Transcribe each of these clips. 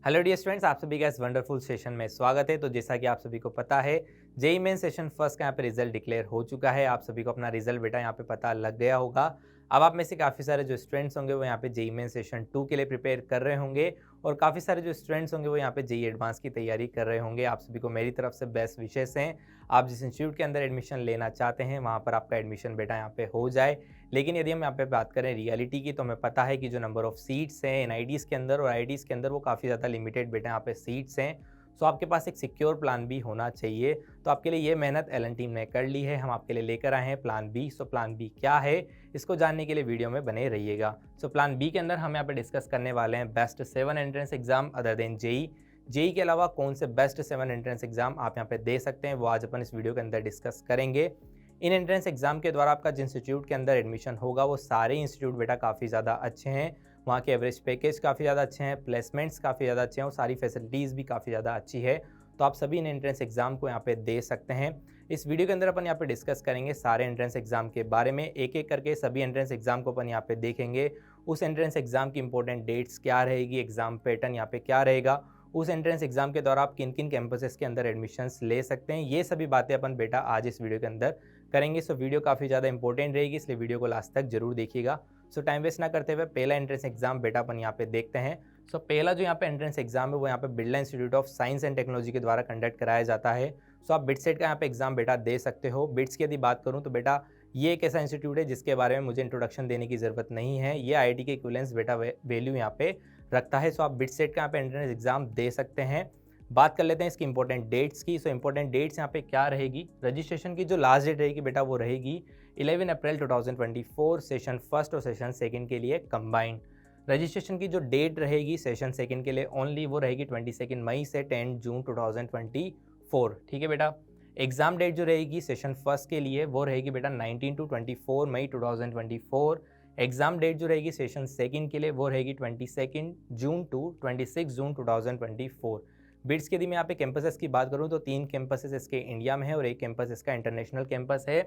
Hello dear students, आप सभी का इस वंडरफुल सेशन में स्वागत है। तो जैसा कि आप सभी को पता है, जेईई मेन सेशन फर्स्ट का यहाँ पे रिजल्ट डिक्लेयर हो चुका है। आप सभी को अपना रिजल्ट बेटा यहाँ पे पता लग गया होगा। अब आप में से काफ़ी सारे जो स्टूडेंट्स होंगे वो यहाँ पे जेईई मेन सेशन 2 के लिए प्रिपेयर कर रहे होंगे और काफ़ी सारे जो स्टूडेंट्स होंगे वो यहाँ पे जेईई एडवांस की तैयारी कर रहे होंगे। आप सभी को मेरी तरफ से बेस्ट विशेष हैं। आप जिस इंस्टीट्यूट के अंदर एडमिशन लेना चाहते हैं वहाँ पर आपका एडमिशन बेटा यहाँ पे हो जाए। लेकिन यदि हम यहाँ पे बात करें रियलिटी की, तो हमें पता है कि जो नंबर ऑफ सीट्स हैं एनआईडीज़ के अंदर और आईआईटीज़ के अंदर वो काफ़ी ज़्यादा लिमिटेड बेटा यहाँ पे सीट्स हैं। सो आपके पास एक सिक्योर प्लान बी होना चाहिए। तो आपके लिए ये मेहनत एलन टीम ने कर ली है। हम आपके लिए लेकर आए हैं plan B. So plan B क्या है, इसको जानने के लिए वीडियो में बने रहिएगा। सो प्लान बी के अंदर हम यहाँ पे डिस्कस करने वाले हैं best 7 entrance exam other than JEE. JEE के अलावा कौन से बेस्ट 7 एंट्रेंस एग्जाम आप यहाँ पे दे सकते हैं, वो आज अपन इस वीडियो के अंदर डिस्कस करेंगे। इन एंट्रेंस एग्जाम के द्वारा आपका जिन इंस्टीट्यूट के अंदर एडमिशन होगा वो सारे इंस्टीट्यूट बेटा काफ़ी ज़्यादा अच्छे हैं। वहाँ के एवरेज पैकेज काफ़ी ज़्यादा अच्छे हैं, प्लेसमेंट्स काफ़ी ज़्यादा अच्छे हैं और सारी फैसिलिटीज़ भी काफ़ी ज़्यादा अच्छी है। तो आप सभी इन एंट्रेंस एग्जाम को यहाँ पे दे सकते हैं। इस वीडियो के अंदर अपन यहाँ पे डिस्कस करेंगे सारे एंट्रेंस एग्जाम के बारे में। एक एक करके सभी एंट्रेंस एग्जाम को अपन यहाँ पे देखेंगे। उस एंट्रेंस एग्जाम की इंपॉर्टेंट डेट्स क्या रहेगी, एग्जाम पैटर्न यहाँ पे क्या रहेगा, उस एंट्रेंस एग्जाम के दौरान आप किन किन कैंपसेस के अंदर एडमिशन्स ले सकते हैं, ये सभी बातें अपन बेटा आज इस वीडियो के अंदर करेंगे। सो वीडियो काफ़ी ज़्यादा इंपॉर्टेंट रहेगी, इसलिए वीडियो को लास्ट तक जरूर देखिएगा। सो टाइम वेस्ट ना करते हुए पहला एंट्रेंस एग्जाम बेटा अपन यहाँ पे देखते हैं। सो पहला जो यहाँ पे एंट्रेंस एग्जाम है वो यहाँ पे Birla institute of science and technology के द्वारा कंडक्ट कराया जाता है। सो आप बिट्स सेट का यहाँ पे एग्जाम बेटा दे सकते हो। बिट्स की यदि बात करूँ तो बेटा ये एक ऐसा इंस्टीट्यूट है जिसके बारे में मुझे इंट्रोडक्शन देने की जरूरत नहीं है। ये आईआईटी के इक्विवेलेंस बेटा वैल्यू यहाँ पे रखता है। सो आप बिट्स सेट का यहाँ पे एंट्रेंस एग्जाम दे सकते हैं। बात कर लेते हैं इसकी इंपॉर्टेंट डेट्स की। सो इंपॉर्टेंट डेट्स यहाँ पे क्या रहेगी, रजिस्ट्रेशन की जो लास्ट डेट रहेगी बेटा वो रहेगी 11 अप्रैल 2024 सेशन फर्स्ट और सेशन सेकंड के लिए कंबाइंड। रजिस्ट्रेशन की जो डेट रहेगी सेशन सेकंड के लिए ओनली वो रहेगी 22 मई से 10 जून 2024। ठीक है बेटा। एग्जाम डेट जो रहेगी सेशन फर्स्ट के लिए वो रहेगी बेटा 19 टू 24 मई 2024। एग्जाम डेट जो रहेगी सेशन सेकंड के लिए वो रहेगी 22 जून टू 26 जून 2024। बिट्स के यदि मैं यहाँ पे कैंपसेस की बात करूँ तो 3 कैंपसेस इसके इंडिया में है और एक कैंपस इसका इंटरनेशनल कैंपस है।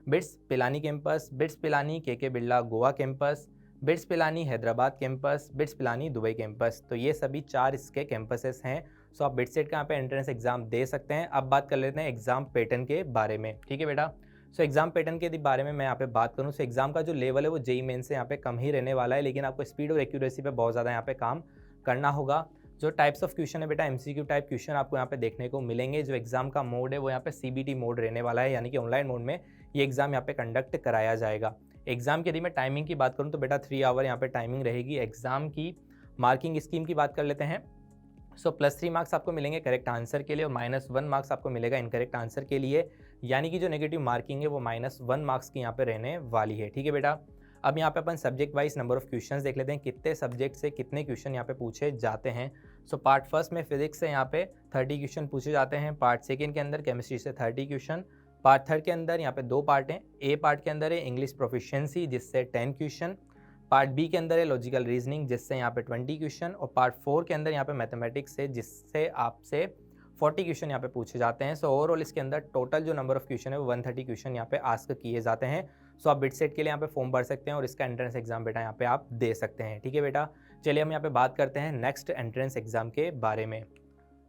BITS Pilani campus, BITS Pilani के Birla Goa campus, BITS Pilani Hyderabad campus, BITS Pilani Dubai campus. तो ये सभी 4 इसके कैंपसेस हैं। सो आप बिट्स सेट का यहाँ पे एंट्रेंस एग्जाम दे सकते हैं। अब बात कर लेते हैं एग्जाम पैटर्न के बारे में। ठीक है बेटा। सो एग्जाम पैटर्न के बारे में मैं यहाँ पे बात करूँ, सो एग्जाम का जो लेवल है वो जेईई मेन से यहाँ पे कम ही रहने वाला है, लेकिन आपको स्पीड और एक्यूरेसी पे बहुत ज़्यादा यहाँ पे काम करना होगा। जो टाइप्स ऑफ क्वेश्चन है बेटा एमसीक्यू टाइप क्वेश्चन आपको यहाँ पे देखने को मिलेंगे। जो एग्जाम का मोड है वो यहाँ पे सीबीटी मोड रहने वाला है, यानी कि ऑनलाइन मोड में ये एग्जाम यहाँ पे कंडक्ट कराया जाएगा। एग्जाम की यदि मैं टाइमिंग की बात करूँ तो बेटा 3 आवर यहाँ पे टाइमिंग रहेगी। एग्जाम की मार्किंग स्कीम की बात कर लेते हैं। सो +3 मार्क्स आपको मिलेंगे करेक्ट आंसर के लिए और -1 मार्क्स आपको मिलेगा इनकरेक्ट आंसर के लिए, यानी कि जो नेगेटिव मार्किंग है वो -1 मार्क्स की यहाँ पे रहने वाली है। ठीक है बेटा। अब यहाँ पे अपन subject wise number of questions देख लेते हैं, कितने सब्जेक्ट से कितने क्वेश्चन यहाँ पे पूछे जाते हैं। सो पार्ट फर्स्ट में फिजिक्स से यहाँ पे 30 क्वेश्चन पूछे जाते हैं। पार्ट सेकेंड के अंदर केमिस्ट्री से 30 क्वेश्चन। पार्ट थर्ड के अंदर यहाँ पे 2 पार्ट हैं। ए पार्ट के अंदर है इंग्लिश प्रोफिशिएंसी जिससे 10 क्वेश्चन। पार्ट बी के अंदर है लॉजिकल रीजनिंग जिससे यहाँ पे 20 क्वेश्चन और पार्ट 4 के अंदर यहाँ पे मैथमेटिक्स है जिससे आपसे 40 क्वेश्चन यहाँ पे पूछे जाते हैं। सो ओवरऑल इसके अंदर टोटल जो नंबर ऑफ क्वेश्चन है वो 130 क्वेश्चन यहाँ पे आस्क किए जाते हैं। सो आप बिट सेट के लिए यहाँ पे फॉर्म भर सकते हैं और इसका एंट्रेंस एग्जाम बेटा यहाँ पे आप दे सकते हैं। ठीक है बेटा। चलिए हम यहाँ पे बात करते हैं नेक्स्ट एंट्रेंस एग्जाम के बारे में।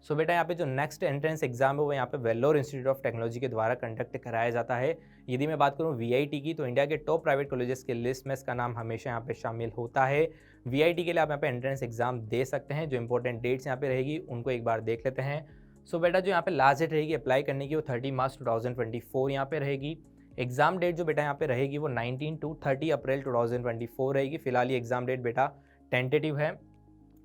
सो बेटा यहाँ पे जो नेक्स्ट एंट्रेंस एग्जाम है वो यहाँ पे वेल्लोर इंस्टीट्यूट ऑफ टेक्नोलॉजी के द्वारा कंडक्ट कराया जाता है। यदि मैं बात करूँ वीआईटी की तो इंडिया के टॉप प्राइवेट कॉलेजेस की लिस्ट में इसका नाम हमेशा यहाँ पे शामिल होता है। वीआईटी के लिए आप यहाँ पे एंट्रेंस एग्जाम दे सकते हैं। जो इंपॉर्टेंट डेट्स यहाँ पे रहेगी उनको एक बार देख लेते हैं। सो बेटा जो यहाँ पे लास्ट डेट रहेगी अप्लाई करने की वो 30 मार्च 2024 यहाँ पे रहेगी। एग्जाम डेट जो बेटा यहाँ पे रहेगी वो 19 टू 30 अप्रैल 2024 रहेगी। फिलहाल ये एग्जाम डेट बेटा टेंटेटिव है।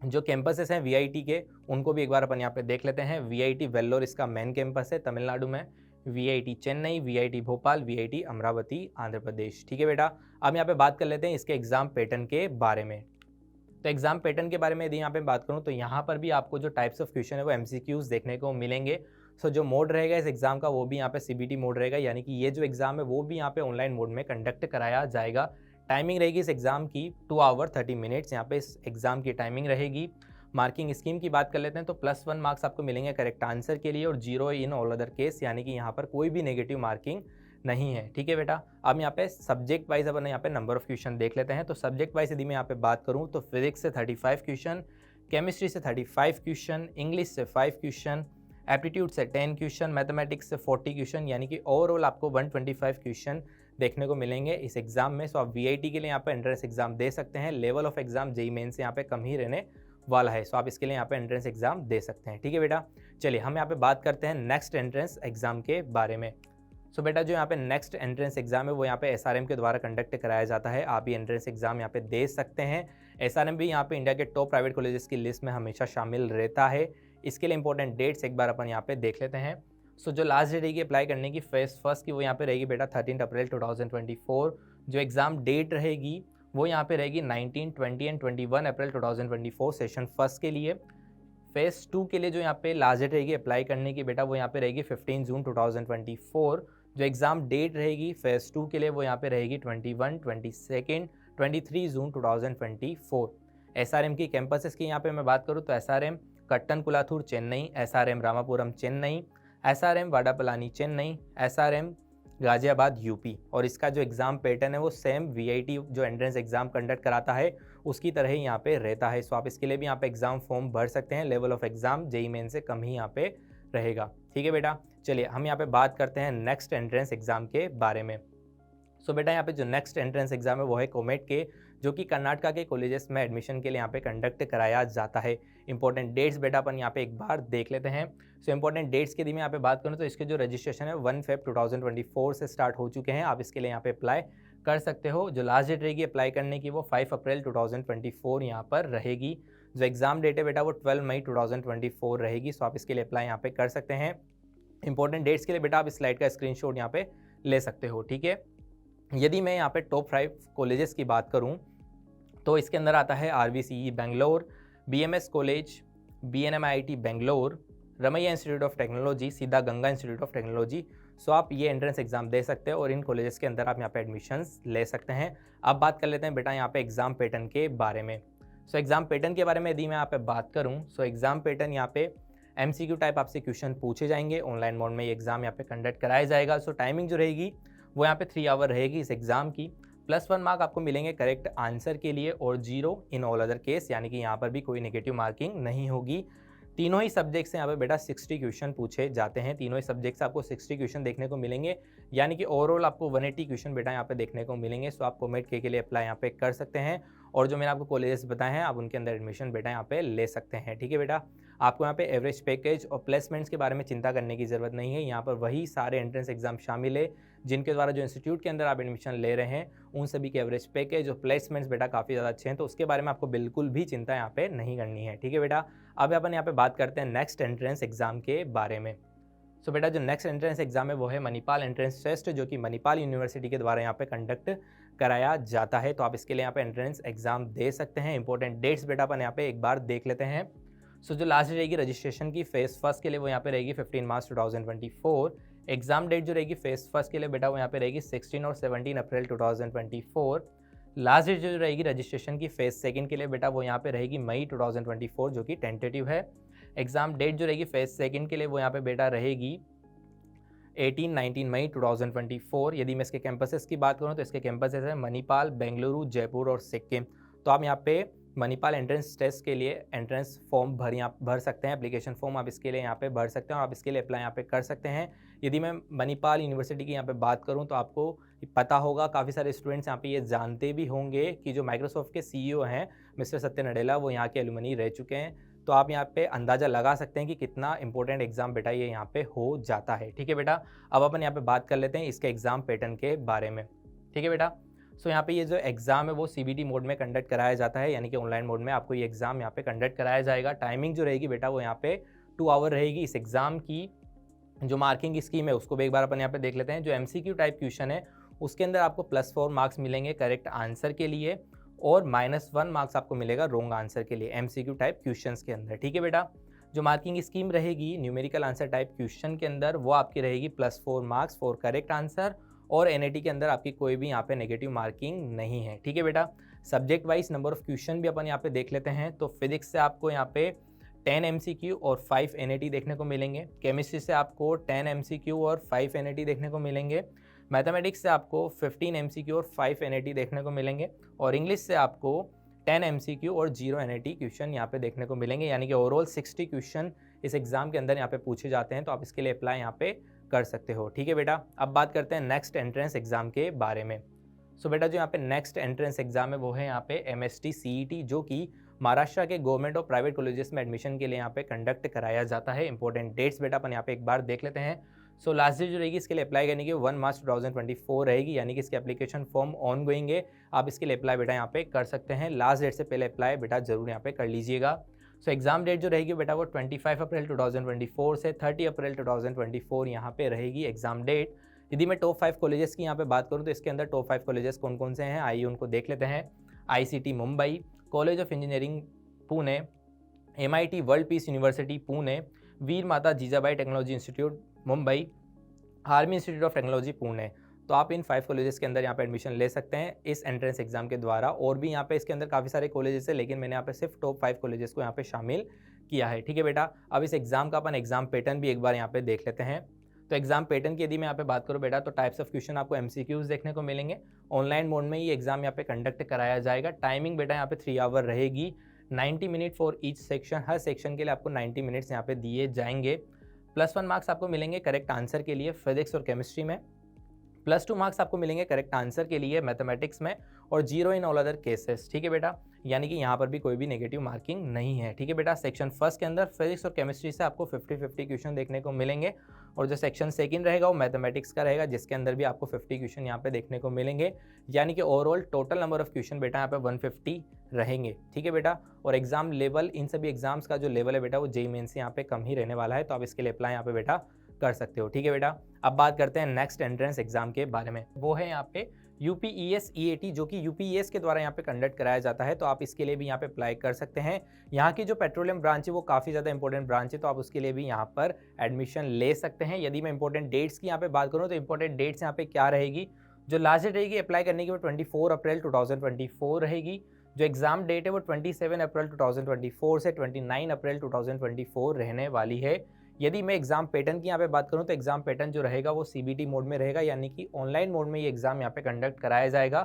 जो कैंपसेस हैं वीआईटी के उनको भी एक बार अपन यहाँ पे देख लेते हैं। वीआईटी वेल्लोर इसका मेन कैंपस है तमिलनाडु में, VIT Chennai, VIT Bhopal, VIT Amaravati Andhra Pradesh. ठीक है बेटा। अब यहाँ पे बात कर लेते हैं इसके एग्जाम पैटर्न के बारे में। तो एग्जाम पैटर्न के बारे में यदि यहाँ पे बात करूँ तो यहाँ पर भी आपको जो टाइप्स ऑफ क्वेश्चन है वो एमसीक्यूज देखने को मिलेंगे। सो जो मोड रहेगा इस एग्जाम का वो भी यहाँ पे सीबीटी मोड रहेगा, यानी कि ये जो एग्जाम है वो भी यहाँ पे ऑनलाइन मोड में कंडक्ट कराया जाएगा। टाइमिंग रहेगी इस एग्जाम की 2 आवर 30 मिनट्स यहाँ पे इस एग्जाम की टाइमिंग रहेगी। मार्किंग स्कीम की बात कर लेते हैं तो +1 मार्क्स आपको मिलेंगे करेक्ट आंसर के लिए और 0 इन ऑल अदर केस, यानी कि यहाँ पर कोई भी नेगेटिव मार्किंग नहीं है। ठीक है बेटा। अब यहाँ पे सब्जेक्ट वाइज अपन यहाँ पे नंबर ऑफ क्वेश्चन देख लेते हैं। तो सब्जेक्ट वाइज यदि मैं यहाँ पे बात करूँ तो फिजिक्स से 35 क्वेश्चन, केमिस्ट्री से 35 क्वेश्चन, इंग्लिश से 5 क्वेश्चन, एप्टीट्यूड से 10 क्वेश्चन, मैथमेटिक्स से 40 क्वेश्चन, यानी कि ओवरऑल आपको 125 क्वेश्चन देखने को मिलेंगे इस एग्जाम में। सो आप वीआईटी के लिए यहाँ पे एंट्रेंस एग्जाम दे सकते हैं। Level of exam JEE main से यहाँ पे कम ही रहने वाला है, सो आप इसके लिए यहाँ पे एंट्रेंस एग्जाम दे सकते हैं। ठीक है बेटा, चलिए हम यहाँ पे बात करते हैं नेक्स्ट एंट्रेंस एग्जाम के बारे में। सो बेटा जो यहाँ पे नेक्स्ट एंट्रेंस एग्जाम है वो यहाँ पे एसआरएम के द्वारा कंडक्ट कराया जाता है। आप ये एंट्रेंस एग्जाम यहाँ पे दे सकते हैं। एसआरएम भी यहाँ पे इंडिया के टॉप प्राइवेट कॉलेजेस की लिस्ट में हमेशा शामिल रहता है। इसके लिए इंपॉर्टेंट डेट्स एक बार अपन यहाँ पे देख लेते हैं। सो जो लास्ट डेट रहेगी अप्लाई करने की फेज फर्स्ट की वो यहाँ पे रहेगी बेटा 13 अप्रैल 2024। जो एग्जाम डेट रहेगी वो यहाँ पे रहेगी 19, 20 एंड 21 अप्रैल 2024 सेशन फर्स्ट के लिए। फेज 2 के लिए जो यहाँ पे लास्ट डेट रहेगी अप्लाई करने की बेटा वो यहाँ पे रहेगी 15 जून 2024। जो एग्जाम डेट रहेगी फेज 2 के लिए वो यहाँ पे रहेगी 21, 22, 23 जून 2024। एसआरएम की कैंपसेस की यहाँ पे मैं बात करूँ तो SRM Kattankulathur Chennai, SRM Ramapuram Chennai, SRM Vadapalani Chennai, SRM Ghaziabad UP. और इसका जो एग्ज़ाम पैटर्न है वो सेम वीआईटी जो एंट्रेंस एग्ज़ाम कंडक्ट कराता है उसकी तरह ही यहाँ पे रहता है। सो आप इसके लिए भी यहाँ पे एग्ज़ाम फॉर्म भर सकते हैं। Level of exam JEE main से कम ही यहाँ पे रहेगा। ठीक है बेटा, चलिए हम यहाँ पे बात करते हैं नेक्स्ट एंट्रेंस एग्ज़ाम के बारे में। सो बेटा यहाँ पे जो नेक्स्ट एंट्रेंस एग्जाम है वो है कोमेट के, जो कि कर्नाटका के कॉलेजेस में एडमिशन के लिए यहाँ पे कंडक्ट कराया जाता है। इंपॉर्टेंट डेट्स बेटा अपन यहाँ पे एक बार देख लेते हैं। सो इंपॉर्टेंट डेट्स की यदि मैं यहाँ पे बात करूँ तो इसके जो रजिस्ट्रेशन है 1 फेब 2024 से स्टार्ट हो चुके हैं। आप इसके लिए यहाँ पे अप्लाई कर सकते हो। जो लास्ट डेट रहेगी अप्लाई करने की वो 5 अप्रैल 2024 यहाँ पर रहेगी। जो एग्जाम डेट है बेटा वो 12 मई 2024 रहेगी। सो आप इसके लिए अप्लाई यहाँ पे कर सकते हैं। इंपॉर्टेंट डेट्स के लिए बेटा आप इस स्लाइड का स्क्रीनशॉट यहाँ पे ले सकते हो। ठीक है, यदि मैं यहाँ पे टॉप 5 कॉलेजेस की बात करूँ तो इसके अंदर आता है RVCE Bangalore, BMS college, BNMIT Bangalore, Ramaiah institute of technology, Siddaganga institute of technology. So आप ये एंट्रेंस एग्जाम दे सकते हैं और इन कॉलेजेस के अंदर आप यहाँ पे एडमिशन्स ले सकते हैं। अब बात कर लेते हैं बेटा यहाँ पे एग्जाम पैटर्न के बारे में। सो एग्जाम पैटर्न के बारे में यदि मैं यहाँ पे बात करूँ सो एग्जाम पैटर्न यहाँ पे MCQ टाइप आपसे क्वेश्चन पूछे जाएंगे। ऑनलाइन मोड में ये एग्जाम यहाँ पे कंडक्ट कराया जाएगा। सो टाइमिंग जो रहेगी वो यहाँ पे 3 आवर रहेगी इस एग्जाम की। +1 मार्क आपको मिलेंगे करेक्ट आंसर के लिए और 0 इन ऑल अदर केस, यानी कि यहाँ पर भी कोई नेगेटिव मार्किंग नहीं होगी। तीनों ही सब्जेक्ट से यहाँ पे बेटा 60 क्वेश्चन पूछे जाते हैं। तीनों ही सब्जेक्ट से आपको 60 क्वेश्चन देखने को मिलेंगे, यानी कि ओवरऑल आपको 180 क्वेश्चन बेटा यहाँ पे देखने को मिलेंगे। सो आप कोमेट के लिए अप्लाई यहाँ पे कर सकते हैं और जो मैंने आपको कॉलेजेस बताए हैं आप उनके अंदर एडमिशन बेटा यहाँ पे ले सकते हैं। ठीक है बेटा, आपको यहाँ पे एवरेज पैकेज और प्लेसमेंट्स के बारे में चिंता करने की ज़रूरत नहीं है। यहाँ पर वही सारे एंट्रेंस एग्जाम शामिल है जिनके द्वारा जो इंस्टीट्यूट के अंदर आप एडमिशन ले रहे हैं उन सभी के एवरेज पैकेज और प्लेसमेंट्स बेटा काफ़ी ज़्यादा अच्छे हैं, तो उसके बारे में आपको बिल्कुल भी चिंता यहाँ पे नहीं करनी है। ठीक है बेटा, अब अपन यहाँ पे बात करते हैं नेक्स्ट एंट्रेंस एग्जाम के बारे में। सो बेटा जो नेक्स्ट एंट्रेंस एग्जाम है वो है मणिपाल एंट्रेंस टेस्ट, जो कि मणिपाल यूनिवर्सिटी के द्वारा यहाँ पे कंडक्ट कराया जाता है। तो आप इसके लिए यहाँ पे एंट्रेंस एग्जाम दे सकते हैं। इंपॉर्टेंट डेट्स बेटा अपन यहाँ पे एक बार देख लेते हैं। सो जो लास्ट रहेगी रजिस्ट्रेशन की फेज फर्स्ट के लिए वो यहाँ पे रहेगी 15 मार्च 2024। एग्जाम डेट जो रहेगी फेज फर्स्ट के लिए बेटा वो यहाँ पे रहेगी 16 और 17 अप्रैल 2024। लास्ट डेट जो रहेगी रजिस्ट्रेशन की फेज सेकंड के लिए बेटा वो यहाँ पे रहेगी मई 2024, जो कि टेंटेटिव है। एग्जाम डेट जो रहेगी फेज सेकंड के लिए वो यहाँ पे बेटा रहेगी 18-19 मई 2024। यदि मैं इसके कैंपसेस की बात करूँ तो इसके कैंपसेस है मणिपाल, बेंगलुरु, जयपुर और सिक्किम। तो आप यहाँ पे मणिपाल एंट्रेंस टेस्ट के लिए एंट्रेंस फॉर्म भर सकते हैं। एप्लीकेशन फॉर्म आप इसके लिए यहाँ पे भर सकते हैं और आप इसके लिए अप्लाई यहाँ पे कर सकते हैं। यदि मैं मणिपाल यूनिवर्सिटी की यहाँ पे बात करूँ तो आपको पता होगा, काफ़ी सारे स्टूडेंट्स यहाँ पे ये जानते भी होंगे कि जो माइक्रोसॉफ्ट के CEO हैं मिस्टर सत्य नडेला वो यहाँ के एलुमनी रह चुके हैं। तो आप यहाँ पे अंदाज़ा लगा सकते हैं कि कितना इंपॉर्टेंट एग्जाम बेटा ये यहाँ पे हो जाता है। ठीक है बेटा, अब अपन यहाँ पे बात कर लेते हैं इसके एग्जाम पैटर्न के बारे में। ठीक है बेटा, सो यहाँ पे ये जो एग्ज़ाम है वो CBT मोड में कंडक्ट कराया जाता है, यानी कि ऑनलाइन मोड में आपको ये एग्ज़ाम यहाँ पे कंडक्ट कराया जाएगा। टाइमिंग जो रहेगी बेटा वो यहाँ पे 2 आवर रहेगी इस एग्ज़ाम की। जो मार्किंग स्कीम है उसको भी एक बार अपन यहाँ पे देख लेते हैं। जो MCQ टाइप क्वेश्चन है उसके अंदर आपको +4 मार्क्स मिलेंगे करेक्ट आंसर के लिए और -1 मार्क्स आपको मिलेगा रॉन्ग आंसर के लिए MCQ टाइप क्वेश्चंस के अंदर। ठीक है बेटा, जो मार्किंग स्कीम रहेगी न्यूमेरिकल आंसर टाइप क्वेश्चन के अंदर वो आपकी रहेगी +4 मार्क्स फॉर करेक्ट आंसर और NAT के अंदर आपकी कोई भी यहाँ पे नेगेटिव मार्किंग नहीं है। ठीक है बेटा, subject wise number of question भी अपन यहाँ पे देख लेते हैं। तो फिजिक्स से आपको यहाँ पे 10 MCQ और 5 NAT देखने को मिलेंगे। केमिस्ट्री से आपको 10 MCQ और 5 NAT देखने को मिलेंगे। मैथमेटिक्स से आपको 15 MCQ और 5 NAT देखने को मिलेंगे और इंग्लिश से आपको 10 MCQ और 0 NAT क्वेश्चन यहाँ पे देखने को मिलेंगे, यानी कि ओवरऑल 60 क्वेश्चन इस एग्जाम के अंदर यहाँ पे पूछे जाते हैं। तो आप इसके लिए अप्लाई यहाँ पे कर सकते हो। ठीक है बेटा, अब बात करते हैं नेक्स्ट एंट्रेंस एग्जाम के बारे में। सो बेटा जो यहाँ पे नेक्स्ट एंट्रेंस एग्जाम है वो है यहाँ पे MST CET, जो कि महाराष्ट्र के गवर्नमेंट और प्राइवेट कॉलेजेस में एडमिशन के लिए यहाँ पे कंडक्ट कराया जाता है। इंपॉर्टेंट डेट्स बेटा अपन यहाँ पे एक बार देख लेते हैं। सो लास्ट डेट जो रहेगी इसके लिए अप्लाई करने की 1 मार्च 2024 रहेगी, यानी कि इसकी एप्लीकेशन फॉर्म ऑन गोइंग है। आप इसके लिए अप्लाई बेटा यहाँ पे कर सकते हैं। लास्ट डेट से पहले अप्लाई बेटा जरूर यहाँ पे कर लीजिएगा। सो एग्जाम डेट जो रहेगी बेटा वो 25 अप्रैल 2024 से 30 अप्रैल 2024 यहाँ पे रहेगी एग्जाम डेट। यदि मैं टॉप 5 कॉलेजेस की यहाँ पे बात करूँ तो इसके अंदर टॉप 5 कॉलेजेस कौन कौन से हैं, आइए उनको देख लेते हैं। ICT Mumbai, college of engineering Pune, MIT world peace university Pune, Veer Mata Jijabai technology institute Mumbai, army institute of technology Pune. तो आप इन 5 कॉलेजेस के अंदर यहाँ पे एडमिशन ले सकते हैं इस एंट्रेंस एग्जाम के द्वारा। और भी यहाँ पे इसके अंदर काफ़ी सारे कॉलेजेस है, लेकिन मैंने यहाँ पे सिर्फ टॉप 5 कॉलेजेस को यहाँ पे शामिल किया है। ठीक है बेटा, अब इस एग्जाम का अपन एग्जाम पैटर्न भी एक बार यहाँ पे देख लेते हैं। तो एग्जाम पैटर्न की यदि मैं यहाँ पे बात करूँ बेटा, तो टाइप्स ऑफ क्वेश्चन आपको MCQs देखने को मिलेंगे। ऑनलाइन मोड में ये एग्जाम यहाँ पे कंडक्ट कराया जाएगा। टाइमिंग बेटा यहाँ पे 3 आवर रहेगी, 90 minute for each section. Her section के लिए आपको 90 मिनट्स यहाँ पे दिए जाएंगे। +1 मार्क्स आपको मिलेंगे करेक्ट आंसर के लिए फिजिक्स और केमिस्ट्री में, +2 मार्क्स आपको मिलेंगे करेक्ट आंसर के लिए मैथमेटिक्स में, और 0 इन ऑल अदर केसेस। ठीक है बेटा, यानी कि यहाँ पर भी कोई भी नेगेटिव मार्किंग नहीं है। ठीक है बेटा, सेक्शन फर्स्ट के अंदर फिजिक्स और केमिस्ट्री से आपको 50-50 क्वेश्चन देखने को मिलेंगे, और जो सेक्शन सेकंड रहेगा वो मैथमेटिक्स का रहेगा, जिसके अंदर भी आपको 50 क्वेश्चन यहाँ पे देखने को मिलेंगे। यानी कि overall total number of question बेटा यहाँ पे 150 रहेंगे। ठीक है बेटा, और एग्जाम लेवल, इन सभी एग्जाम्स का जो लेवल है बेटा वो JEE मेंस से यहाँ पे कम ही रहने वाला है। तो आप इसके लिए अप्लाई यहाँ पे बेटा कर सकते हो। ठीक है बेटा, अब बात करते हैं नेक्स्ट एंट्रेंस एग्जाम के बारे में। वो है यहाँ पे UPES EAT, जो कि UPES के द्वारा यहाँ पे कंडक्ट कराया जाता है। तो आप इसके लिए भी यहाँ पे अप्लाई कर सकते हैं। यहाँ की जो पेट्रोलियम ब्रांच है वो काफ़ी ज़्यादा इंपॉर्टेंट ब्रांच है, तो आप उसके लिए भी यहाँ पर एडमिशन ले सकते हैं। यदि मैं इंपॉर्टेंट डेट्स की यहाँ पे बात करूँ तो इंपॉर्टेंट डेट्स यहाँ पे क्या रहेगी, जो लास्ट डेट रहेगी अप्लाई करने की वो 24 अप्रैल 2024 रहेगी। जो एग्जाम डेट है वो 27 अप्रैल 2024 से 29 अप्रैल 2024 रहने वाली है। यदि मैं एग्जाम पैटर्न की यहाँ पे बात करूँ तो एग्जाम पैटर्न जो रहेगा वो CBT मोड में रहेगा, यानी कि ऑनलाइन मोड में ये एग्जाम यहाँ पे कंडक्ट कराया जाएगा।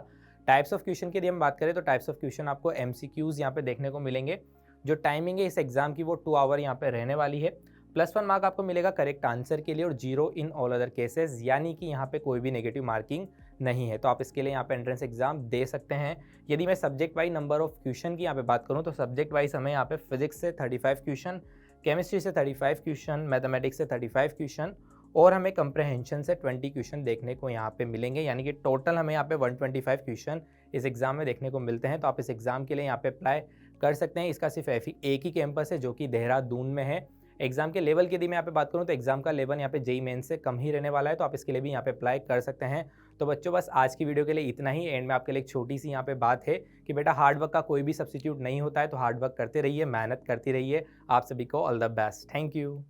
टाइप्स ऑफ क्वेश्चन की यदि हम बात करें तो टाइप्स ऑफ क्वेश्चन आपको MCQs यहाँ पे देखने को मिलेंगे। जो टाइमिंग है इस एग्जाम की वो 2 आवर यहाँ पे रहने वाली है। +1 मार्क आपको मिलेगा करेक्ट आंसर के लिए, और 0 इन ऑल अदर केसेस, यानी कि यहाँ पे कोई भी नेगेटिव मार्किंग नहीं है। तो आप इसके लिए यहाँ पे एंट्रेंस एग्जाम दे सकते हैं। यदि मैं subject wise number of question की यहाँ पे बात करूँ तो सब्जेक्ट वाइज हमें यहाँ पे फिजिक्स से 35 क्वेश्चन, केमिस्ट्री से 35 क्वेश्चन, मैथमेटिक्स से 35 क्वेश्चन, और हमें कंप्रहेंशन से 20 क्वेश्चन देखने को यहाँ पे मिलेंगे। यानी कि टोटल हमें यहाँ पे 125 क्वेश्चन इस एग्जाम में देखने को मिलते हैं। तो आप इस एग्जाम के लिए यहाँ पे अप्लाई कर सकते हैं। इसका सिर्फ एक ही कैंपस है जो कि देहरादून में है। एग्जाम के लेवल की यदि मैं यहाँ पे बात करूँ तो एग्जाम का लेवल यहाँ पे JEE मेंस से कम ही रहने वाला है। तो आप इसके लिए भी यहाँ पे अप्लाई कर सकते हैं। तो बच्चों बस आज की वीडियो के लिए इतना ही। एंड में आपके लिए एक छोटी सी यहाँ पे बात है कि बेटा हार्ड वर्क का कोई भी सब्स्टिट्यूट नहीं होता है, तो हार्ड वर्क करते रहिए, मेहनत करती रहिए। आप सभी को all the best. Thank you.